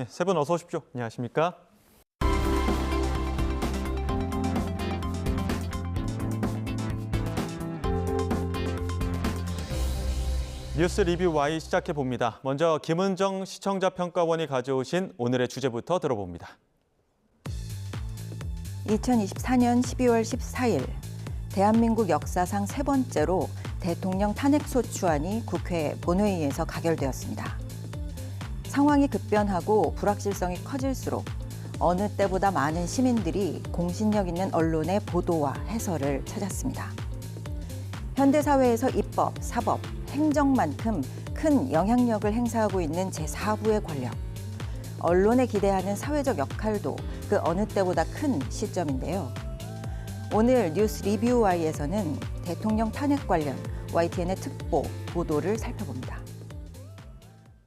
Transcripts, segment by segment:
네, 세 분 어서 오십시오. 안녕하십니까? 뉴스 리뷰 Y 시작해 봅니다. 먼저 김은정 시청자 평가원이 가져오신 오늘의 주제부터 들어봅니다. 2024년 12월 14일 대한민국 역사상 세 번째로 대통령 탄핵소추안이 국회 본회의에서 가결되었습니다. 상황이 급변하고 불확실성이 커질수록 어느 때보다 많은 시민들이 공신력 있는 언론의 보도와 해설을 찾았습니다. 현대사회에서 입법, 사법, 행정만큼 큰 영향력을 행사하고 있는 제4부의 권력. 언론에 기대하는 사회적 역할도 그 어느 때보다 큰 시점인데요. 오늘 뉴스 리뷰 Y에서는 대통령 탄핵 관련 YTN의 특보 보도를 살펴봅니다.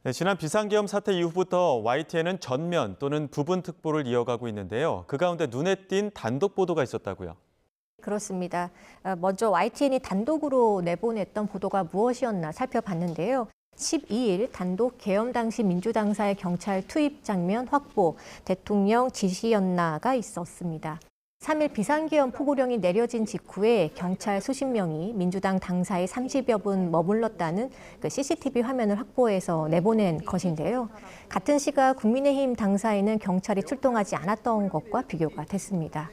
네, 지난 비상계엄 사태 이후부터 YTN은 전면 또는 부분 특보를 이어가고 있는데요. 그 가운데 눈에 띈 단독 보도가 있었다고요. 그렇습니다. 먼저 YTN이 단독으로 내보냈던 보도가 무엇이었나 살펴봤는데요. 12일 단독 계엄 당시 민주당사의 경찰 투입 장면 확보, 대통령 지시였나가 있었습니다. 3일 비상계엄 포고령이 내려진 직후에 경찰 수십 명이 민주당 당사에 30여 분 머물렀다는 그 CCTV 화면을 확보해서 내보낸 것인데요. 같은 시각 국민의힘 당사에는 경찰이 출동하지 않았던 것과 비교가 됐습니다.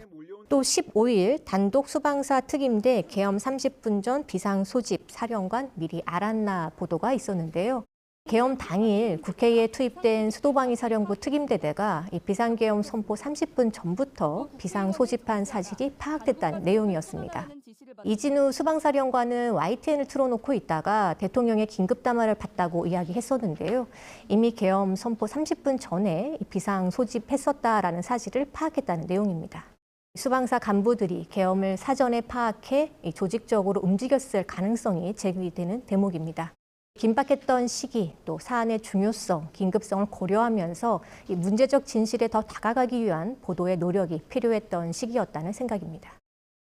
또 15일 단독 수방사 특임대 계엄 30분 전 비상 소집 사령관 미리 알았나 보도가 있었는데요. 계엄 당일 국회에 투입된 수도방위 사령부 특임대대가 이 비상계엄 선포 30분 전부터 비상 소집한 사실이 파악됐다는 내용이었습니다. 이진우 수방사령관은 YTN을 틀어놓고 있다가 대통령의 긴급담화를 받다고 이야기했었는데요. 이미 계엄 선포 30분 전에 비상 소집했었다라는 사실을 파악했다는 내용입니다. 수방사 간부들이 계엄을 사전에 파악해 조직적으로 움직였을 가능성이 제기되는 대목입니다. 긴박했던 시기, 또 사안의 중요성, 긴급성을 고려하면서 이 문제적 진실에 더 다가가기 위한 보도의 노력이 필요했던 시기였다는 생각입니다.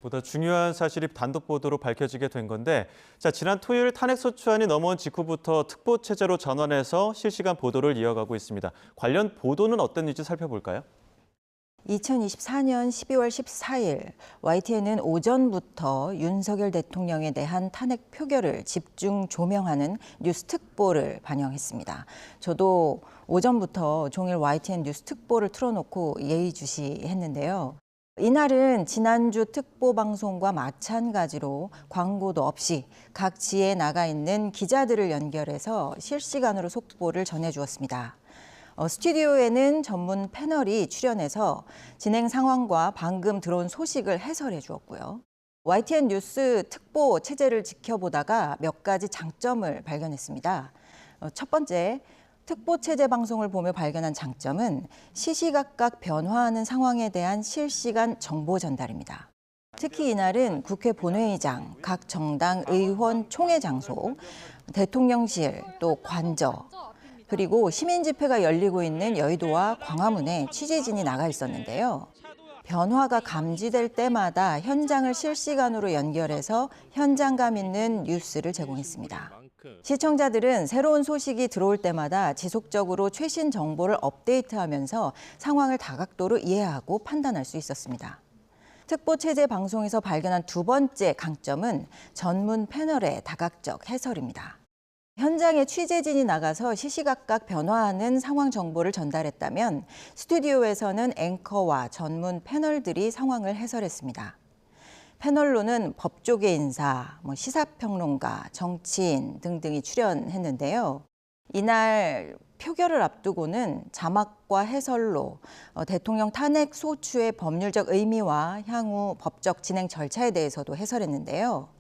보다 중요한 사실이 단독 보도로 밝혀지게 된 건데, 지난 토요일 탄핵소추안이 넘어온 직후부터 특보 체제로 전환해서 실시간 보도를 이어가고 있습니다. 관련 보도는 어땠는지 살펴볼까요? 2024년 12월 14일 YTN은 오전부터 윤석열 대통령에 대한 탄핵 표결을 집중 조명하는 뉴스 특보를 반영했습니다. 저도 오전부터 종일 YTN 뉴스 특보를 틀어놓고 예의주시했는데요. 이날은 지난주 특보 방송과 마찬가지로 광고도 없이 각 지에 나가 있는 기자들을 연결해서 실시간으로 속보를 전해주었습니다. 스튜디오에는 전문 패널이 출연해서 진행 상황과 방금 들어온 소식을 해설해 주었고요. YTN 뉴스 특보 체제를 지켜보다가 몇 가지 장점을 발견했습니다. 첫 번째, 특보 체제 방송을 보며 발견한 장점은 시시각각 변화하는 상황에 대한 실시간 정보 전달입니다. 특히 이날은 국회 본회의장, 각 정당 의원 총회 장소, 대통령실, 또 관저, 그리고 시민 집회가 열리고 있는 여의도와 광화문에 취재진이 나가 있었는데요. 변화가 감지될 때마다 현장을 실시간으로 연결해서 현장감 있는 뉴스를 제공했습니다. 시청자들은 새로운 소식이 들어올 때마다 지속적으로 최신 정보를 업데이트하면서 상황을 다각도로 이해하고 판단할 수 있었습니다. 특보 체제 방송에서 발견한 두 번째 강점은 전문 패널의 다각적 해설입니다. 현장에 취재진이 나가서 시시각각 변화하는 상황 정보를 전달했다면 스튜디오에서는 앵커와 전문 패널들이 상황을 해설했습니다. 패널로는 법조계 인사, 시사평론가, 정치인 등등이 출연했는데요. 이날 표결을 앞두고는 자막과 해설로 대통령 탄핵 소추의 법률적 의미와 향후 법적 진행 절차에 대해서도 해설했는데요.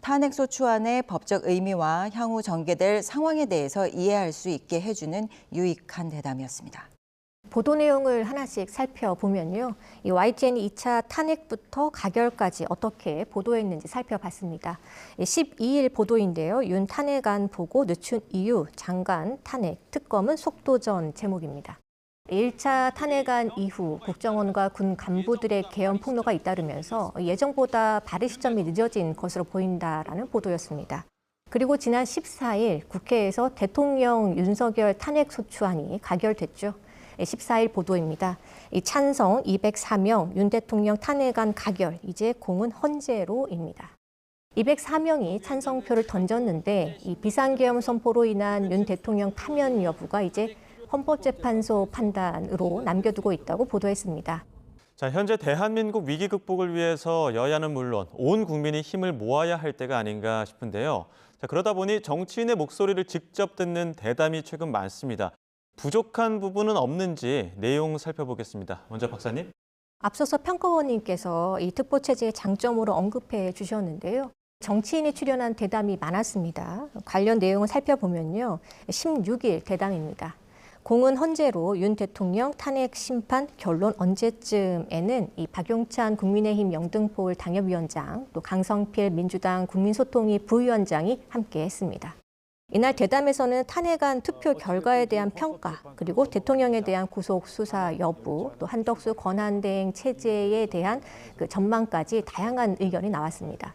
탄핵소추안의 법적 의미와 향후 전개될 상황에 대해서 이해할 수 있게 해주는 유익한 대담이었습니다. 보도 내용을 하나씩 살펴보면요. 이 YTN이 2차 탄핵부터 가결까지 어떻게 보도했는지 살펴봤습니다. 12일 보도인데요. 윤 탄핵안 보고 늦춘 이유, 장관 탄핵, 특검은 속도전 제목입니다. 1차 탄핵안 이후 국정원과 군 간부들의 계엄 폭로가 잇따르면서 예정보다 발의 시점이 늦어진 것으로 보인다라는 보도였습니다. 그리고 지난 14일 국회에서 대통령 윤석열 탄핵소추안이 가결됐죠. 14일 보도입니다. 이 찬성 204명, 윤 대통령 탄핵안 가결, 이제 공은 헌재로입니다. 204명이 찬성표를 던졌는데 이 비상계엄 선포로 인한 윤 대통령 파면 여부가 이제 헌법재판소 판단으로 남겨두고 있다고 보도했습니다. 자, 현재 대한민국 위기 극복을 위해서 여야는 물론 온 국민이 힘을 모아야 할 때가 아닌가 싶은데요. 자, 그러다 보니 정치인의 목소리를 직접 듣는 대담이 최근 많습니다. 부족한 부분은 없는지 내용 살펴보겠습니다. 먼저 박사님. 앞서서 평가원님께서 이 특보 체제의 장점으로 언급해 주셨는데요. 정치인이 출연한 대담이 많았습니다. 관련 내용을 살펴보면요. 16일 대담입니다. 공은 헌재로 윤 대통령 탄핵 심판 결론 언제쯤에는 이 박용찬 국민의힘 영등포을 당협위원장, 또 강성필 민주당 국민소통위 부위원장이 함께했습니다. 이날 대담에서는 탄핵안 투표 결과에 대한 평가, 그리고 대통령에 대한 구속 수사 여부, 또 한덕수 권한대행 체제에 대한 그 전망까지 다양한 의견이 나왔습니다.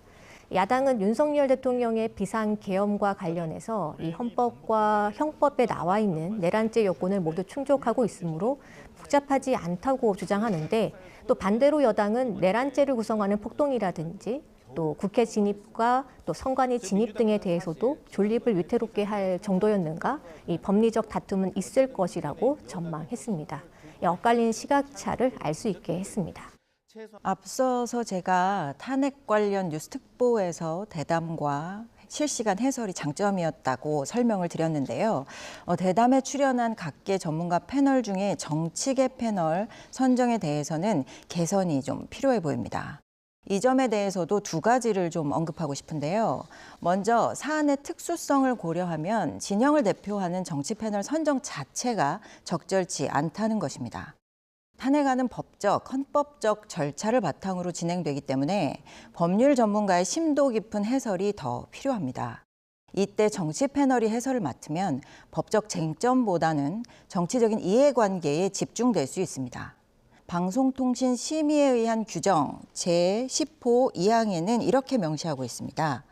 야당은 윤석열 대통령의 비상계엄과 관련해서 이 헌법과 형법에 나와 있는 내란죄 요건을 모두 충족하고 있으므로 복잡하지 않다고 주장하는데, 또 반대로 여당은 내란죄를 구성하는 폭동이라든지 또 국회 진입과 또 선관위 진입 등에 대해서도 존립을 위태롭게 할 정도였는가, 이 법리적 다툼은 있을 것이라고 전망했습니다. 엇갈린 시각차를 알 수 있게 했습니다. 앞서서 제가 탄핵 관련 뉴스 특보에서 대담과 실시간 해설이 장점이었다고 설명을 드렸는데요. 대담에 출연한 각계 전문가 패널 중에 정치계 패널 선정에 대해서는 개선이 좀 필요해 보입니다. 이 점에 대해서도 두 가지를 좀 언급하고 싶은데요. 먼저 사안의 특수성을 고려하면 진영을 대표하는 정치 패널 선정 자체가 적절치 않다는 것입니다. 탄핵안은 법적, 헌법적 절차를 바탕으로 진행되기 때문에 법률 전문가의 심도 깊은 해설이 더 필요합니다. 이때 정치 패널이 해설을 맡으면 법적 쟁점보다는 정치적인 이해관계에 집중될 수 있습니다. 방송통신심의에 의한 규정 제10호 2항에는 이렇게 명시하고 있습니다.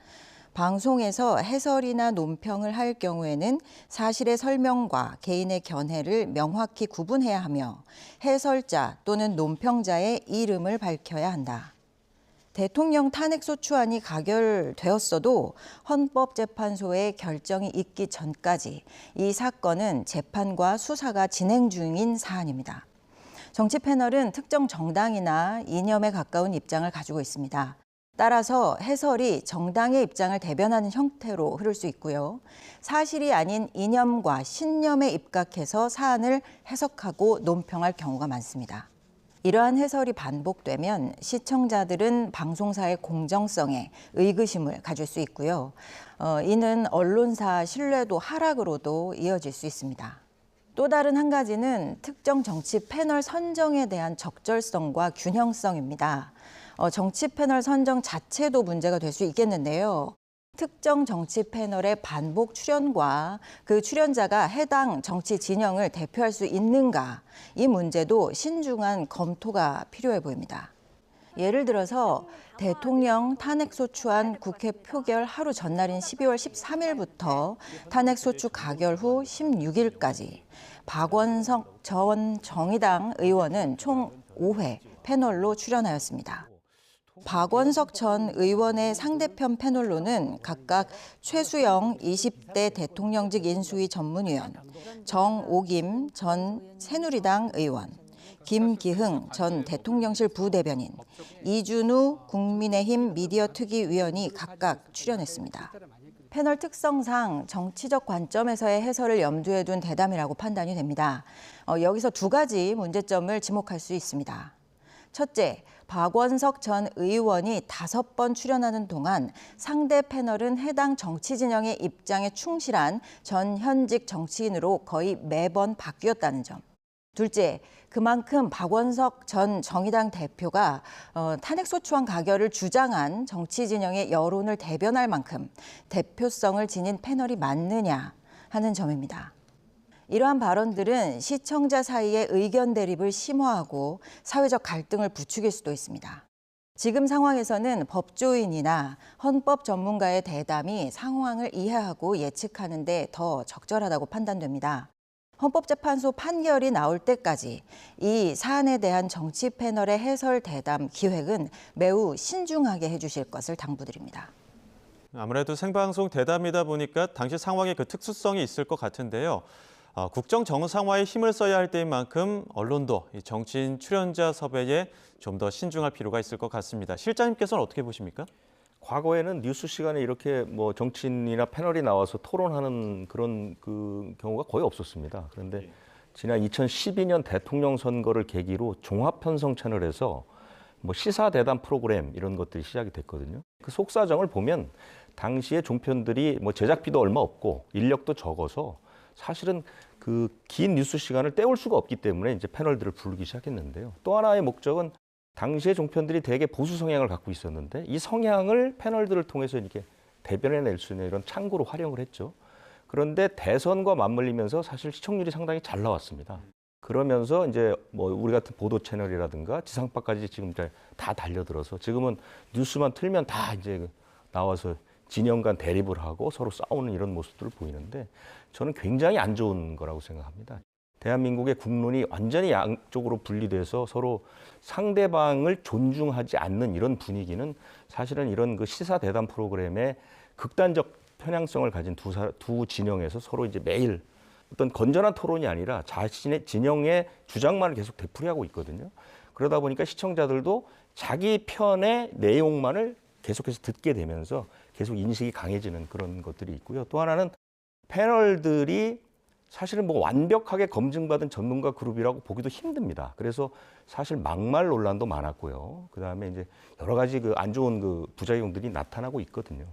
방송에서 해설이나 논평을 할 경우에는 사실의 설명과 개인의 견해를 명확히 구분해야 하며 해설자 또는 논평자의 이름을 밝혀야 한다. 대통령 탄핵소추안이 가결되었어도 헌법재판소의 결정이 있기 전까지 이 사건은 재판과 수사가 진행 중인 사안입니다. 정치 패널은 특정 정당이나 이념에 가까운 입장을 가지고 있습니다. 따라서 해설이 정당의 입장을 대변하는 형태로 흐를 수 있고요. 사실이 아닌 이념과 신념에 입각해서 사안을 해석하고 논평할 경우가 많습니다. 이러한 해설이 반복되면 시청자들은 방송사의 공정성에 의구심을 가질 수 있고요. 이는 언론사 신뢰도 하락으로도 이어질 수 있습니다. 또 다른 한 가지는 특정 정치 패널 선정에 대한 적절성과 균형성입니다. 정치 패널 선정 자체도 문제가 될 수 있겠는데요. 특정 정치 패널의 반복 출연과 그 출연자가 해당 정치 진영을 대표할 수 있는가, 이 문제도 신중한 검토가 필요해 보입니다. 예를 들어서 대통령 탄핵소추안 국회 표결 하루 전날인 12월 13일부터 탄핵소추 가결 후 16일까지 박원석 전 정의당 의원은 총 5회 패널로 출연하였습니다. 박원석 전 의원의 상대편 패널로는 각각 최수영 20대 대통령직 인수위 전문위원, 정오김 전 새누리당 의원, 김기흥 전 대통령실 부대변인, 이준우 국민의힘 미디어특위위원이 각각 출연했습니다. 패널 특성상 정치적 관점에서의 해설을 염두에 둔 대담이라고 판단이 됩니다. 여기서 두 가지 문제점을 지목할 수 있습니다. 첫째, 박원석 전 의원이 5번 출연하는 동안 상대 패널은 해당 정치 진영의 입장에 충실한 전 현직 정치인으로 거의 매번 바뀌었다는 점. 둘째, 그만큼 박원석 전 정의당 대표가 탄핵소추안 가결을 주장한 정치 진영의 여론을 대변할 만큼 대표성을 지닌 패널이 맞느냐 하는 점입니다. 이러한 발언들은 시청자 사이의 의견 대립을 심화하고 사회적 갈등을 부추길 수도 있습니다. 지금 상황에서는 법조인이나 헌법 전문가의 대담이 상황을 이해하고 예측하는 데 더 적절하다고 판단됩니다. 헌법재판소 판결이 나올 때까지 이 사안에 대한 정치 패널의 해설 대담 기획은 매우 신중하게 해주실 것을 당부드립니다. 아무래도 생방송 대담이다 보니까 당시 상황의 그 특수성이 있을 것 같은데요. 국정 정상화에 힘을 써야 할 때인 만큼 언론도 이 정치인 출연자 섭외에 좀 더 신중할 필요가 있을 것 같습니다. 실장님께서는 어떻게 보십니까? 과거에는 뉴스 시간에 이렇게 뭐 정치인이나 패널이 나와서 토론하는 그런 그 경우가 거의 없었습니다. 그런데 지난 2012년 대통령 선거를 계기로 종합편성 채널에서 뭐 시사 대담 프로그램 이런 것들이 시작이 됐거든요. 그 속사정을 보면 당시에 종편들이 뭐 제작비도 얼마 없고 인력도 적어서 사실은 그 긴 뉴스 시간을 때울 수가 없기 때문에 이제 패널들을 부르기 시작했는데요. 또 하나의 목적은 당시에 종편들이 대개 보수 성향을 갖고 있었는데 이 성향을 패널들을 통해서 이렇게 대변해낼 수 있는 이런 창구로 활용을 했죠. 그런데 대선과 맞물리면서 사실 시청률이 상당히 잘 나왔습니다. 그러면서 이제 뭐 우리 같은 보도 채널이라든가 지상파까지 지금 이제 다 달려들어서 지금은 뉴스만 틀면 다 이제 나와서 진영 간 대립을 하고 서로 싸우는 이런 모습들을 보이는데 저는 굉장히 안 좋은 거라고 생각합니다. 대한민국의 국론이 완전히 양쪽으로 분리돼서 서로 상대방을 존중하지 않는 이런 분위기는 사실은 이런 그 시사 대담 프로그램의 극단적 편향성을 가진 두 진영에서 서로 이제 매일 어떤 건전한 토론이 아니라 자신의 진영의 주장만을 계속 되풀이하고 있거든요. 그러다 보니까 시청자들도 자기 편의 내용만을 계속해서 듣게 되면서 계속 인식이 강해지는 그런 것들이 있고요. 또 하나는 패널들이 사실은 뭐 완벽하게 검증받은 전문가 그룹이라고 보기도 힘듭니다. 그래서 사실 막말 논란도 많았고요. 그다음에 이제 여러 가지 그 안 좋은 그 부작용들이 나타나고 있거든요.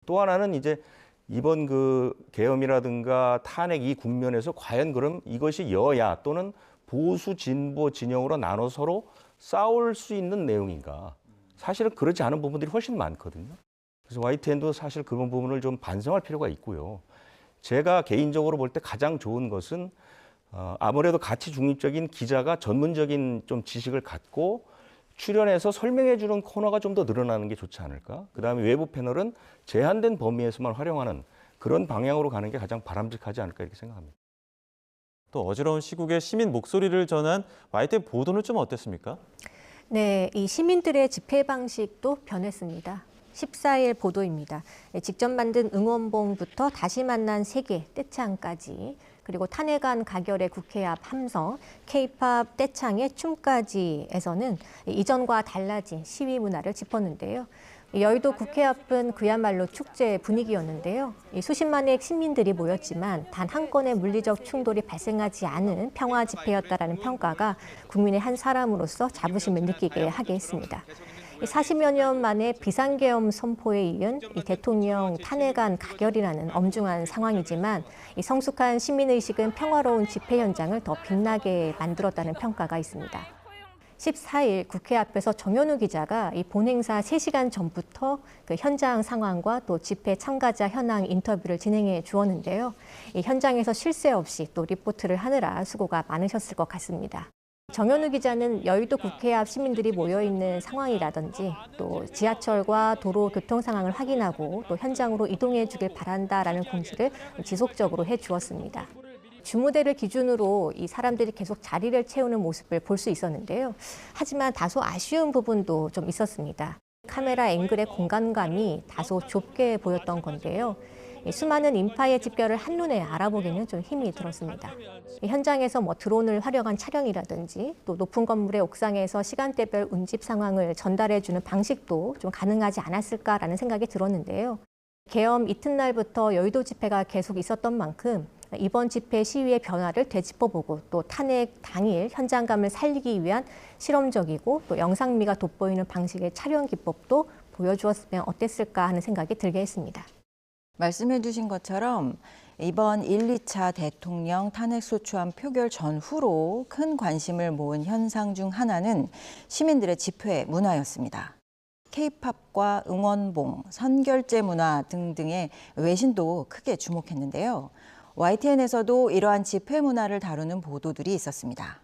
또 하나는 이제 이번 그 계엄이라든가 탄핵 이 국면에서 과연 그럼 이것이 여야 또는 보수 진보 진영으로 나눠 서로 싸울 수 있는 내용인가? 사실은 그렇지 않은 부분들이 훨씬 많거든요. 그래서 YTN도 사실 그런 부분을 좀 반성할 필요가 있고요. 제가 개인적으로 볼 때 가장 좋은 것은 아무래도 가치 중립적인 기자가 전문적인 좀 지식을 갖고 출연해서 설명해 주는 코너가 좀 더 늘어나는 게 좋지 않을까? 그다음에 외부 패널은 제한된 범위에서만 활용하는 그런 방향으로 가는 게 가장 바람직하지 않을까 이렇게 생각합니다. 또 어지러운 시국에 시민 목소리를 전한 YTN 보도는 좀 어땠습니까? 네, 이 시민들의 집회 방식도 변했습니다. 14일 보도입니다. 직접 만든 응원봉부터 다시 만난 세계 떼창까지 그리고 탄핵안 가결의 국회 앞 함성, K-팝 떼창의 춤까지에서는 이전과 달라진 시위 문화를 짚었는데요. 여의도 국회 앞은 그야말로 축제 분위기였는데요. 수십만의 시민들이 모였지만 단 한 건의 물리적 충돌이 발생하지 않은 평화 집회였다라는 평가가 국민의 한 사람으로서 자부심을 느끼게 하게 했습니다. 40여 년 만에 비상계엄 선포에 이은 이 대통령 탄핵안 가결이라는 엄중한 상황이지만 이 성숙한 시민의식은 평화로운 집회 현장을 더 빛나게 만들었다는 평가가 있습니다. 14일 국회 앞에서 정현우 기자가 이 본행사 3시간 전부터 그 현장 상황과 또 집회 참가자 현황 인터뷰를 진행해 주었는데요. 이 현장에서 쉴 새 없이 또 리포트를 하느라 수고가 많으셨을 것 같습니다. 정현우 기자는 여의도 국회 앞 시민들이 모여있는 상황이라든지 또 지하철과 도로 교통 상황을 확인하고 또 현장으로 이동해 주길 바란다라는 공지를 지속적으로 해주었습니다. 주무대를 기준으로 이 사람들이 계속 자리를 채우는 모습을 볼 수 있었는데요. 하지만 다소 아쉬운 부분도 좀 있었습니다. 카메라 앵글의 공간감이 다소 좁게 보였던 건데요. 수많은 인파의 집결을 한눈에 알아보기는 좀 힘이 들었습니다. 현장에서 뭐 드론을 활용한 촬영이라든지 또 높은 건물의 옥상에서 시간대별 운집 상황을 전달해주는 방식도 좀 가능하지 않았을까라는 생각이 들었는데요. 계엄 이튿날부터 여의도 집회가 계속 있었던 만큼 이번 집회 시위의 변화를 되짚어보고 또 탄핵 당일 현장감을 살리기 위한 실험적이고 또 영상미가 돋보이는 방식의 촬영 기법도 보여주었으면 어땠을까 하는 생각이 들게 했습니다. 말씀해 주신 것처럼 이번 1, 2차 대통령 탄핵소추안 표결 전후로 큰 관심을 모은 현상 중 하나는 시민들의 집회 문화였습니다. K-팝과 응원봉, 선결제 문화 등등의 외신도 크게 주목했는데요. YTN에서도 이러한 집회 문화를 다루는 보도들이 있었습니다.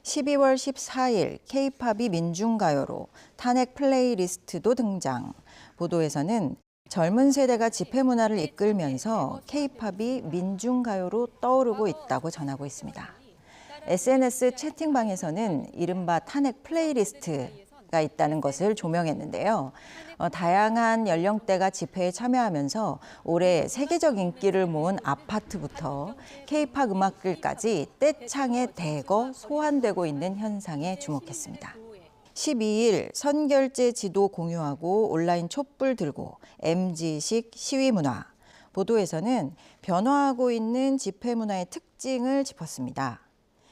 12월 14일 K-팝이 민중가요로 탄핵 플레이리스트도 등장. 보도에서는 젊은 세대가 집회 문화를 이끌면서 K-팝이 민중가요로 떠오르고 있다고 전하고 있습니다. SNS 채팅방에서는 이른바 탄핵 플레이리스트가 있다는 것을 조명했는데요. 다양한 연령대가 집회에 참여하면서 올해 세계적 인기를 모은 아파트부터 K-팝 음악들까지 떼창에 대거 소환되고 있는 현상에 주목했습니다. 12일 선결제 지도 공유하고 온라인 촛불 들고 MZ식 시위 문화. 보도에서는 변화하고 있는 집회 문화의 특징을 짚었습니다.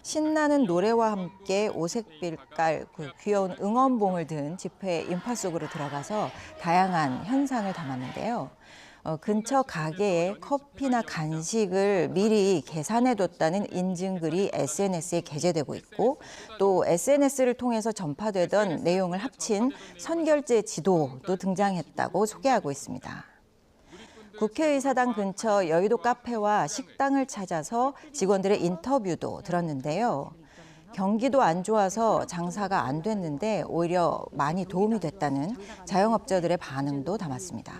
신나는 노래와 함께 오색빛깔 귀여운 응원봉을 든 집회 인파 속으로 들어가서 다양한 현상을 담았는데요. 근처 가게에 커피나 간식을 미리 계산해뒀다는 인증글이 SNS에 게재되고 있고 또 SNS를 통해서 전파되던 내용을 합친 선결제 지도도 등장했다고 소개하고 있습니다. 국회의사당 근처 여의도 카페와 식당을 찾아서 직원들의 인터뷰도 들었는데요. 경기도 안 좋아서 장사가 안 됐는데 오히려 많이 도움이 됐다는 자영업자들의 반응도 담았습니다.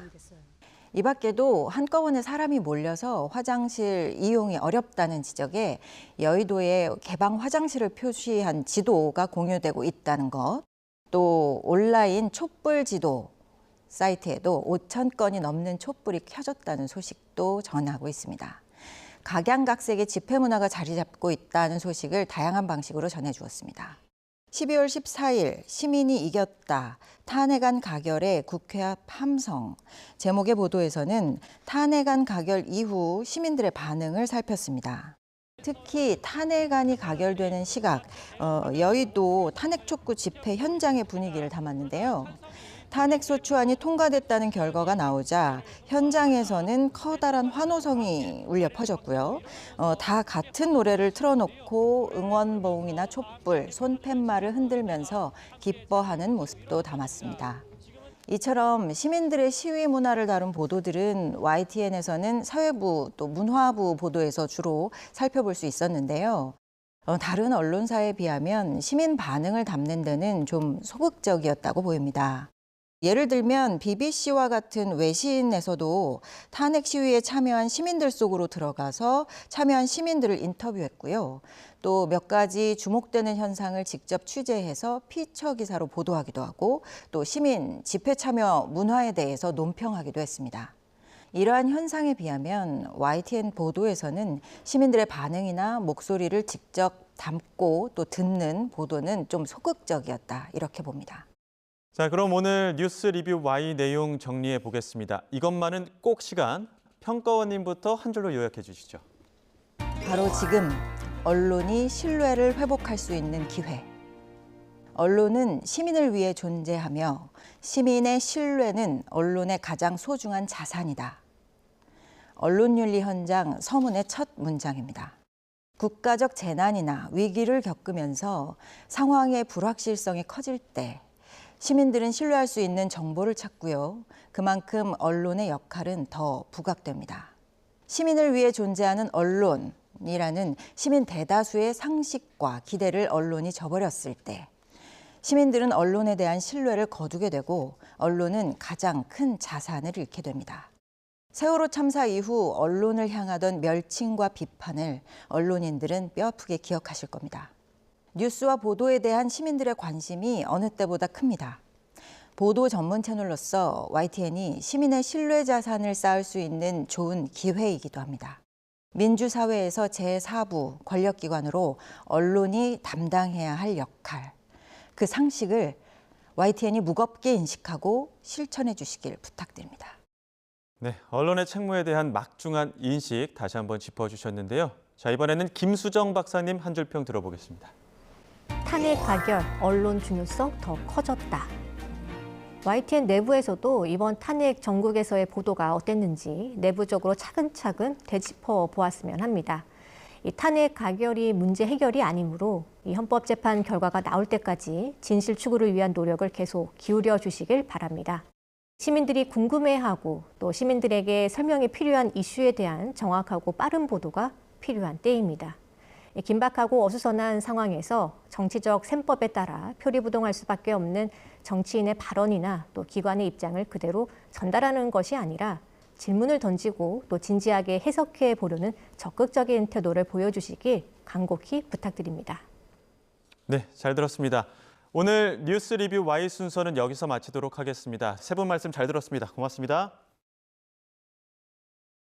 이 밖에도 한꺼번에 사람이 몰려서 화장실 이용이 어렵다는 지적에 여의도에 개방 화장실을 표시한 지도가 공유되고 있다는 것, 또 온라인 촛불 지도 사이트에도 5천 건이 넘는 촛불이 켜졌다는 소식도 전하고 있습니다. 각양각색의 집회 문화가 자리 잡고 있다는 소식을 다양한 방식으로 전해주었습니다. 12월 14일 시민이 이겼다. 탄핵안 가결에 국회 앞 함성. 제목의 보도에서는 탄핵안 가결 이후 시민들의 반응을 살폈습니다. 특히 탄핵안이 가결되는 시각, 여의도 탄핵 촉구 집회 현장의 분위기를 담았는데요. 탄핵소추안이 통과됐다는 결과가 나오자 현장에서는 커다란 환호성이 울려 퍼졌고요. 다 같은 노래를 틀어놓고 응원봉이나 촛불, 손팻말을 흔들면서 기뻐하는 모습도 담았습니다. 이처럼 시민들의 시위 문화를 다룬 보도들은 YTN에서는 사회부 또 문화부 보도에서 주로 살펴볼 수 있었는데요. 다른 언론사에 비하면 시민 반응을 담는 데는 좀 소극적이었다고 보입니다. 예를 들면 BBC와 같은 외신에서도 탄핵 시위에 참여한 시민들 속으로 들어가서 참여한 시민들을 인터뷰했고요. 또 몇 가지 주목되는 현상을 직접 취재해서 피처 기사로 보도하기도 하고 또 시민 집회 참여 문화에 대해서 논평하기도 했습니다. 이러한 현상에 비하면 YTN 보도에서는 시민들의 반응이나 목소리를 직접 담고 또 듣는 보도는 좀 소극적이었다 이렇게 봅니다. 자, 그럼 오늘 뉴스 리뷰 Y 내용 정리해 보겠습니다. 이것만은 꼭 시간, 평가원님부터 한 줄로 요약해 주시죠. 바로 지금 언론이 신뢰를 회복할 수 있는 기회. 언론은 시민을 위해 존재하며 시민의 신뢰는 언론의 가장 소중한 자산이다. 언론윤리 현장 서문의 첫 문장입니다. 국가적 재난이나 위기를 겪으면서 상황의 불확실성이 커질 때 시민들은 신뢰할 수 있는 정보를 찾고요. 그만큼 언론의 역할은 더 부각됩니다. 시민을 위해 존재하는 언론이라는 시민 대다수의 상식과 기대를 언론이 저버렸을 때 시민들은 언론에 대한 신뢰를 거두게 되고 언론은 가장 큰 자산을 잃게 됩니다. 세월호 참사 이후 언론을 향하던 멸칭과 비판을 언론인들은 뼈아프게 기억하실 겁니다. 뉴스와 보도에 대한 시민들의 관심이 어느 때보다 큽니다. 보도 전문 채널로서 YTN이 시민의 신뢰 자산을 쌓을 수 있는 좋은 기회이기도 합니다. 민주사회에서 제4부 권력기관으로 언론이 담당해야 할 역할, 그 상식을 YTN이 무겁게 인식하고 실천해 주시길 부탁드립니다. 네, 언론의 책무에 대한 막중한 인식 다시 한번 짚어주셨는데요. 자, 이번에는 김수정 박사님 한 줄 평 들어보겠습니다. 탄핵 가결, 언론 중요성 더 커졌다. YTN 내부에서도 이번 탄핵 전국에서의 보도가 어땠는지 내부적으로 차근차근 되짚어 보았으면 합니다. 이 탄핵 가결이 문제 해결이 아니므로 이 헌법재판 결과가 나올 때까지 진실 추구를 위한 노력을 계속 기울여 주시길 바랍니다. 시민들이 궁금해하고 또 시민들에게 설명이 필요한 이슈에 대한 정확하고 빠른 보도가 필요한 때입니다. 긴박하고 어수선한 상황에서 정치적 셈법에 따라 표리부동할 수밖에 없는 정치인의 발언이나 또 기관의 입장을 그대로 전달하는 것이 아니라 질문을 던지고 또 진지하게 해석해 보려는 적극적인 태도를 보여주시길 간곡히 부탁드립니다. 네, 잘 들었습니다. 오늘 뉴스 리뷰 Y 순서는 여기서 마치도록 하겠습니다. 세 분 말씀 잘 들었습니다. 고맙습니다.